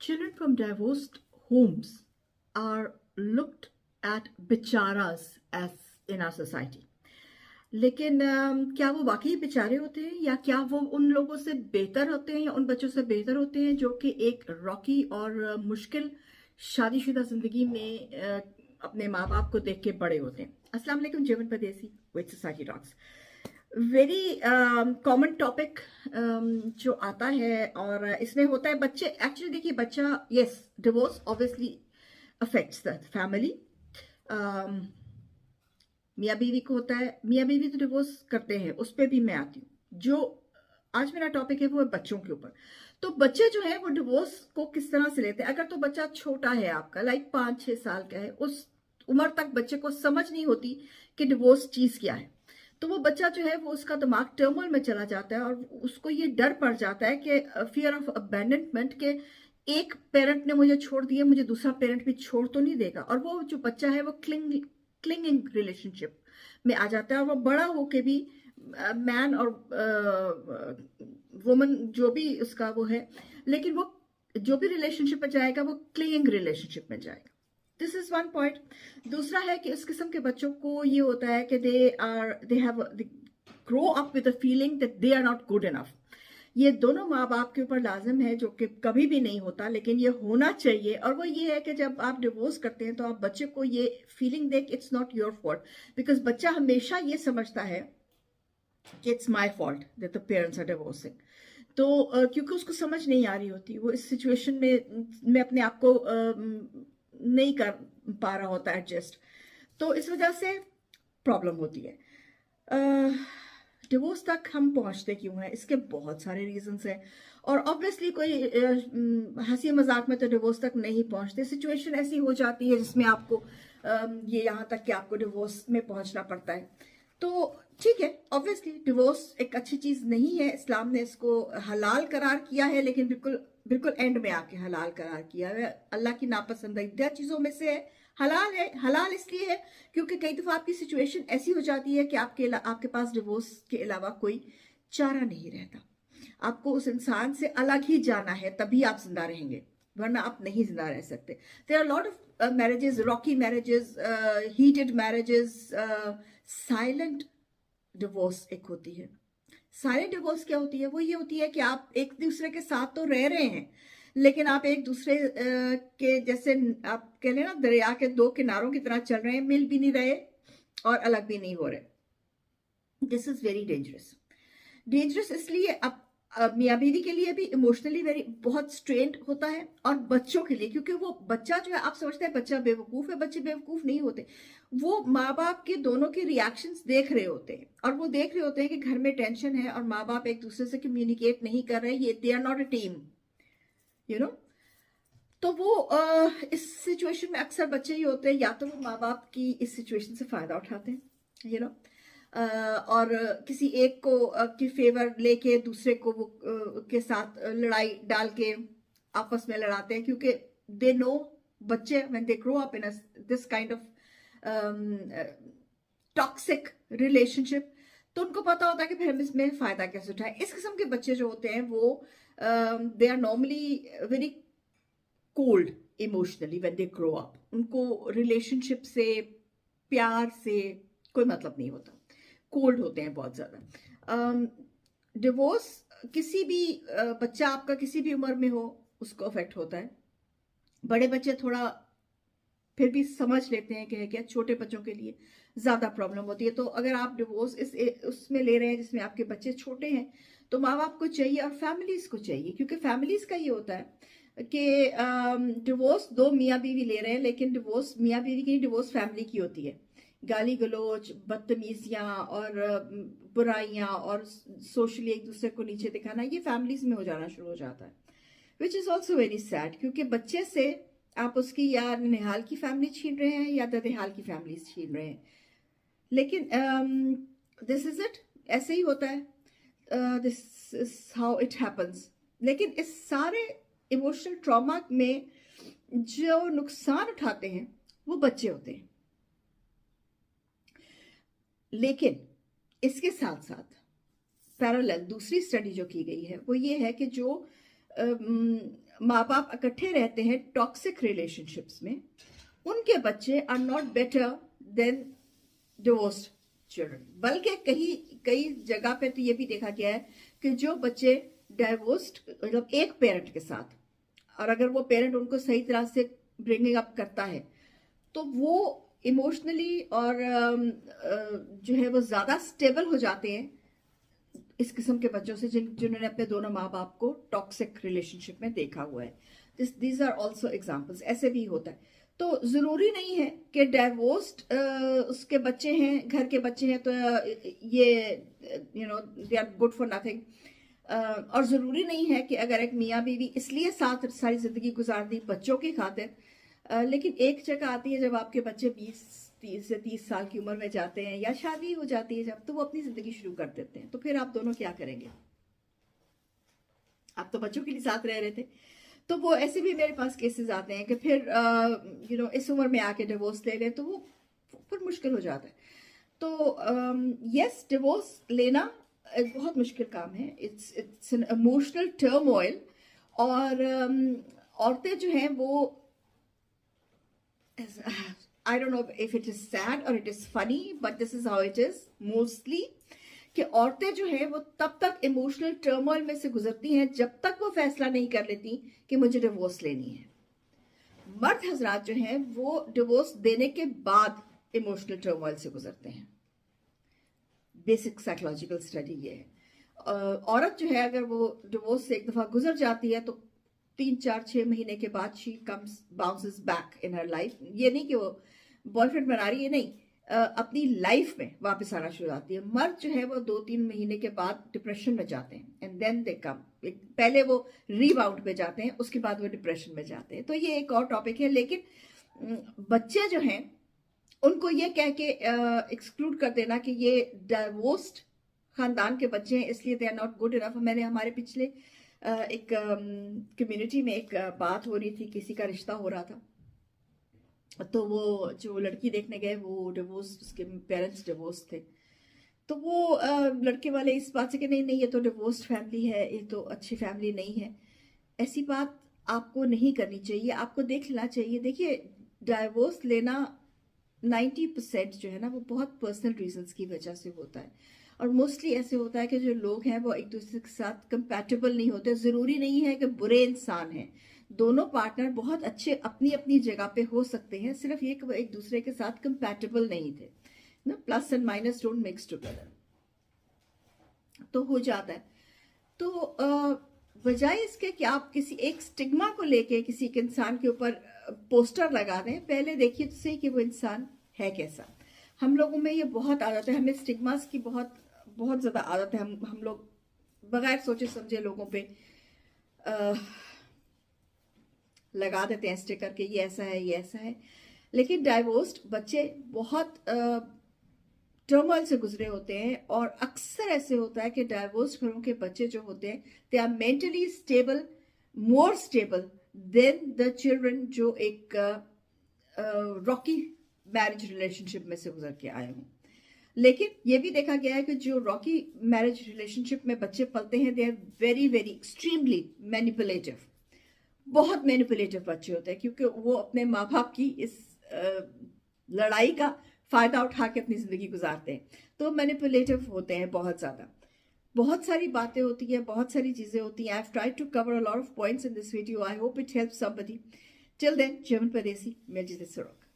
children from divorced homes are looked at becharas as in our society. लेकिन क्या वो वाकई बेचारे होते हैं या क्या वो उन लोगों से बेहतर होते हैं या उन बच्चों से बेहतर होते हैं जो कि एक रॉकी और मुश्किल शादीशुदा जिंदगी में अपने माँ बाप को देख के बड़े होते हैं। अस्सलाम वालेकुम, जीवन परदेसी with society talks. Very common topic जो आता है और इसमें होता है बच्चे एक्चुअली देखिए बच्चा yes divorce obviously affects the family. मियाँ बीवी को होता है, मियाँ बीवी तो डिवोर्स करते हैं, उस पर भी मैं आती हूँ। जो आज मेरा टॉपिक है वो है बच्चों के ऊपर। तो बच्चे जो है वो डिवोर्स को किस तरह से लेते हैं। अगर तो बच्चा छोटा है आपका लाइक 5-6 साल का है, उस उम्र तक बच्चे को समझ नहीं होती कि डिवोर्स चीज क्या है, तो वो बच्चा जो है वो उसका दिमाग टर्मोइल में चला जाता है और उसको ये डर पड़ जाता है कि फियर ऑफ अबैंडनमेंट के एक पेरेंट ने मुझे छोड़ दिया, मुझे दूसरा पेरेंट भी छोड़ तो नहीं देगा। और वो जो बच्चा है वो क्लिंगिंग रिलेशनशिप में आ जाता है और वो बड़ा होके भी मैन और वुमन जो भी उसका वो है, लेकिन वो जो भी रिलेशनशिप में जाएगा वो क्लिंगिंग रिलेशनशिप में जाएगा। This is one point. दूसरा है कि इस किस्म के बच्चों को ये होता है कि they have grow up with the feeling that they are not good enough. ये दोनों माँ बाप के ऊपर लाजिम है, जो कि कभी भी नहीं होता लेकिन ये होना चाहिए। और वो ये है कि जब आप डिवोर्स करते हैं तो आप बच्चे को ये फीलिंग दे कि it's not your fault, because बच्चा हमेशा ये समझता है कि it's my fault that the parents are divorcing. तो क्योंकि उसको समझ नहीं आ रही होती, वो इस सिचुएशन में अपने आप को नहीं कर पा रहा होता एडजस्ट, तो इस वजह से प्रॉब्लम होती है। डिवोर्स तक हम पहुंचते क्यों हैं, इसके बहुत सारे रीजंस हैं और ऑब्वियसली कोई हंसी मजाक में तो डिवोर्स तक नहीं पहुंचते। सिचुएशन ऐसी हो जाती है जिसमें आपको ये यहाँ तक कि आपको डिवोर्स में पहुंचना पड़ता है। तो ठीक है, ऑब्वियसली डिवोर्स एक अच्छी चीज नहीं है, इस्लाम ने इसको हलाल करार किया है, लेकिन बिल्कुल बिल्कुल एंड में आके हलाल करार किया है। अल्लाह की नापसंदीदा चीजों में से है। हलाल है, हलाल इसलिए है क्योंकि कई दफा आपकी सिचुएशन ऐसी हो जाती है कि आपके पास डिवोर्स के अलावा कोई चारा नहीं रहता। आपको उस इंसान से अलग ही जाना है, तभी आप जिंदा रहेंगे, वरना आप नहीं जिंदा रह सकते। There are lot of marriages, rocky marriages, heated marriages, silent divorce एक होती है। साइलेंट डिवोर्स क्या होती है? वो ये होती है कि आप एक दूसरे के साथ तो रह रहे हैं, लेकिन आप एक दूसरे के जैसे आप कह लें ना दरिया के दो किनारों की तरह चल रहे हैं, मिल भी नहीं रहे और अलग भी नहीं हो रहे। This is very dangerous. Dangerous इसलिए अब मियाँ बीवी के लिए भी इमोशनली वेरी बहुत स्ट्रेन्ड होता है और बच्चों के लिए, क्योंकि वो बच्चा जो है, आप समझते हैं बच्चा बेवकूफ है, बच्चे बेवकूफ नहीं होते। वो माँ बाप के दोनों के रिएक्शंस देख रहे होते हैं और वो देख रहे होते हैं कि घर में टेंशन है और माँ बाप एक दूसरे से कम्युनिकेट नहीं कर रहे, ये they are not a team, you know. तो वो इस सिचुएशन में अक्सर बच्चे ही होते हैं, या तो वो माँ बाप की इस सिचुएशन से फायदा उठाते हैं, यू नो, और किसी एक को की फेवर लेके दूसरे को वो के साथ लड़ाई डाल के आपस में लड़ाते हैं, क्योंकि दे नो, बच्चे when they grow up in this kind of toxic relationship, तो उनको पता होता है कि फिर हम इसमें फायदा कैसे उठाएं। इस किस्म के बच्चे जो होते हैं वो they are normally very cold emotionally when they grow up. उनको रिलेशनशिप से, प्यार से कोई मतलब नहीं होता, कोल्ड होते हैं बहुत ज्यादा। डिवोर्स किसी भी बच्चा आपका किसी भी उम्र में हो उसको अफेक्ट होता है। बड़े बच्चे थोड़ा फिर भी समझ लेते हैं कि क्या, छोटे बच्चों के लिए ज्यादा प्रॉब्लम होती है। तो अगर आप डिवोर्स उसमें ले रहे हैं जिसमें आपके बच्चे छोटे हैं, तो माँ बाप को चाहिए और फैमिलीज को चाहिए, क्योंकि फैमिलीज का ये होता है कि डिवोर्स दो मियाँ बीवी ले रहे हैं, लेकिन डिवोर्स मियाँ बीवी की, डिवोर्स फैमिली की होती है। गाली गलोच, बदतमीजियां और बुराइयां और सोशली एक दूसरे को नीचे दिखाना, ये फैमिलीज में हो जाना शुरू हो जाता है, which is also very sad, क्योंकि बच्चे से आप उसकी या निहाल की फैमिली छीन रहे हैं या ददेहाल की फैमिली छीन रहे हैं। लेकिन दिस इज इट, ऐसे ही होता है, this is how it happens. लेकिन इस सारे इमोशनल ट्रॉमा में जो नुकसान उठाते हैं वो बच्चे होते हैं। लेकिन इसके साथ साथ पैरेलल दूसरी स्टडी जो की गई है वो ये है कि जो माँ बाप इकट्ठे रहते हैं टॉक्सिक रिलेशनशिप्स में, उनके बच्चे are not better than divorced children. बल्कि कई जगह पे तो ये भी देखा गया है कि जो बच्चे डाइवोर्स्ड मतलब एक पेरेंट के साथ, और अगर वो पेरेंट उनको सही तरह से ब्रिंगिंग अप करता है तो वो इमोशनली और जो है वो ज़्यादा स्टेबल हो जाते हैं इस किस्म के बच्चों से जिन्होंने अपने दोनों माँ बाप को टॉक्सिक रिलेशनशिप में देखा हुआ है। दीज आर ऑल्सो एग्जाम्पल्स, ऐसे भी होता है। तो ज़रूरी नहीं है कि डाइवोर्स्ड उसके बच्चे हैं, घर के बच्चे हैं तो ये they are good for nothing. और ज़रूरी नहीं है कि अगर एक मियाँ बीवी इसलिए साथ सारी ज़िंदगी गुजार दी बच्चों की खातिर, लेकिन एक जगह आती है जब आपके बच्चे 20 से 30 साल की उम्र में जाते हैं या शादी हो जाती है जब, तो वो अपनी ज़िंदगी शुरू कर देते हैं। तो फिर आप दोनों क्या करेंगे? आप तो बच्चों के लिए साथ रह रहे थे। तो वो ऐसे भी मेरे पास केसेस आते हैं कि फिर इस उम्र में आके डिवोर्स ले लें तो वो फिर मुश्किल हो जाता है। तो यस, डिवोर्स लेना एक बहुत मुश्किल काम है। It's an emotional turmoil. और औरतें जो हैं वो, I don't know if it is sad और it is funny, but this is how it is mostly, कि औरतें जो है वो तब तक इमोशनल टर्मोइल में से गुजरती हैं जब तक वो फैसला नहीं कर लेती कि मुझे डिवोर्स लेनी है। मर्द हजरात जो हैं वो डिवोर्स देने के बाद इमोशनल टर्मोइल से गुजरते हैं। बेसिक साइकोलॉजिकल स्टडी ये है। औरत जो है अगर वो डिवोर्स से एक दफा गुजर जाती है तो 3-4-6 महीने के बाद she comes bounces back in her life. ये नहीं कि वो बॉयफ्रेंड बना रही है, नहीं, अपनी लाइफ में वापस आना शुरू आती है। मर्द जो है वो 2-3 महीने के बाद डिप्रेशन में जाते हैं एंड देन दे कम। पहले वो रीबाउंड पे जाते हैं, उसके बाद वो डिप्रेशन में जाते हैं। तो ये एक और टॉपिक है। लेकिन बच्चे जो हैं उनको ये कह के एक्सक्लूड कर देना कि ये डाइवोर्स्ड खानदान के बच्चे हैं इसलिए they are not good enough. मैंने हमारे पिछले एक कम्युनिटी में एक बात हो रही थी, किसी का रिश्ता हो रहा था, तो वो जो लड़की देखने गए वो डिवोर्स, उसके पेरेंट्स डिवोर्स थे। तो वो लड़के वाले इस बात से कि नहीं नहीं ये तो डिवोर्स्ड फैमिली है, ये तो अच्छी फैमिली नहीं है। ऐसी बात आपको नहीं करनी चाहिए, आपको देख लेना चाहिए। देखिए, डाइवोर्स लेना 90% जो है ना वो बहुत पर्सनल रीजंस की वजह से होता है। और मोस्टली ऐसे होता है कि जो लोग हैं वो एक दूसरे के साथ कंपैटिबल नहीं होते। ज़रूरी नहीं है कि बुरे इंसान हैं, दोनों पार्टनर बहुत अच्छे अपनी अपनी जगह पे हो सकते हैं, सिर्फ ये कि वो एक दूसरे के साथ कंपैटिबल नहीं थे ना। Plus and minus don't mix together, तो हो जाता है। तो बजाय इसके कि आप किसी एक स्टिग्मा को लेके किसी एक इंसान के ऊपर पोस्टर लगा दें, पहले देखिए तो सही कि वो इंसान है कैसा। हम लोगों में ये बहुत आदत है, हमें स्टिग्मास की बहुत बहुत ज़्यादा आदत है। हम लोग बगैर सोचे समझे लोगों पे लगा देते हैं स्टिकर के ये ऐसा है, ये ऐसा है। लेकिन डाइवोर्स्ड बच्चे बहुत टर्मोइल से गुजरे होते हैं, और अक्सर ऐसे होता है कि डाइवोर्स्ड घरों के बच्चे जो होते हैं they are mentally stable, more stable than the children जो एक रॉकी मैरिज रिलेशनशिप में से गुजर के आए हों। लेकिन ये भी देखा गया है कि जो रॉकी मैरिज रिलेशनशिप में बच्चे पलते हैं they are very very extremely manipulative. बहुत मैनिपुलेटिव बच्चे होते हैं क्योंकि वो अपने माँ बाप की इस लड़ाई का फायदा उठा के अपनी जिंदगी गुजारते हैं। तो मैनिपुलेटिव होते हैं बहुत ज्यादा। बहुत सारी बातें होती है, बहुत सारी चीजें होती हैं। I have tried to cover a lot of points in this video. I hope it helps somebody. Till then, Jarman Pardesi, मैं जिसे सुरोक।